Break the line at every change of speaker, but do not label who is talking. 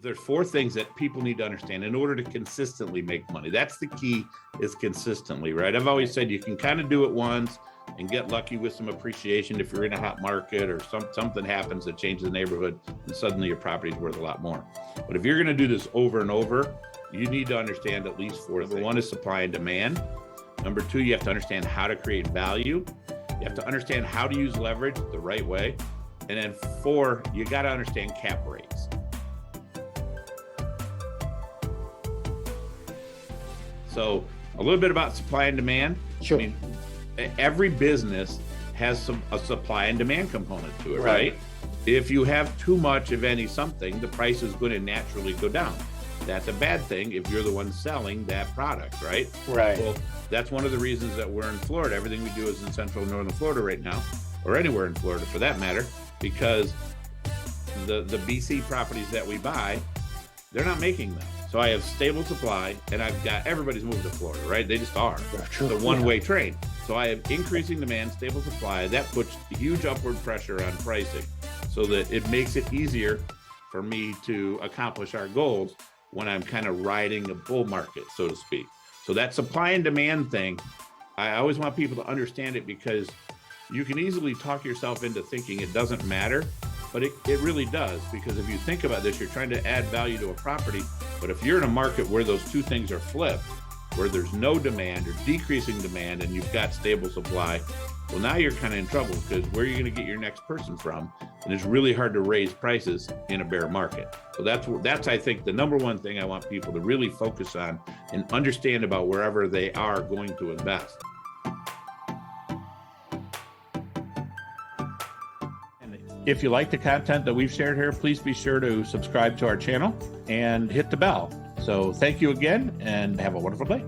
There's four things that people need to understand in order to consistently make money. That's the key, is consistently, right? I've always said you can kind of do it once and get lucky with some appreciation if you're in a hot market or something happens that changes the neighborhood and suddenly your property's worth a lot more. But if you're going to do this over and over, you need to understand at least four things. Number one is supply and demand. Number two, you have to understand how to create value. You have to understand how to use leverage the right way. And then four, you got to understand cap rates. So a little bit about supply and demand.
Sure.
I mean, every business has a supply and demand component to it, right? If you have too much of something, the price is going to naturally go down. That's a bad thing if you're the one selling that product, right?
Right.
Well, that's one of the reasons that we're in Florida. Everything we do is in central and northern Florida right now, or anywhere in Florida for that matter, because the BC properties that we buy, they're not making them. So I have stable supply, and I've got everybody's moving to Florida, right? They just are. It's a one-way train. So I have increasing demand, stable supply. That puts huge upward pressure on pricing, so that it makes it easier for me to accomplish our goals when I'm kind of riding a bull market, so to speak. So that supply and demand thing, I always want people to understand it, because you can easily talk yourself into thinking it doesn't matter, but it really does. Because if you think about this, you're trying to add value to a property, but if you're in a market where those two things are flipped, where there's no demand or decreasing demand and you've got stable supply, well, now you're kind of in trouble, because where are you going to get your next person from? And it's really hard to raise prices in a bear market. So that's I think the number one thing I want people to really focus on and understand about wherever they are going to invest. If you like the content that we've shared here, please be sure to subscribe to our channel and hit the bell. So thank you again, and have a wonderful day.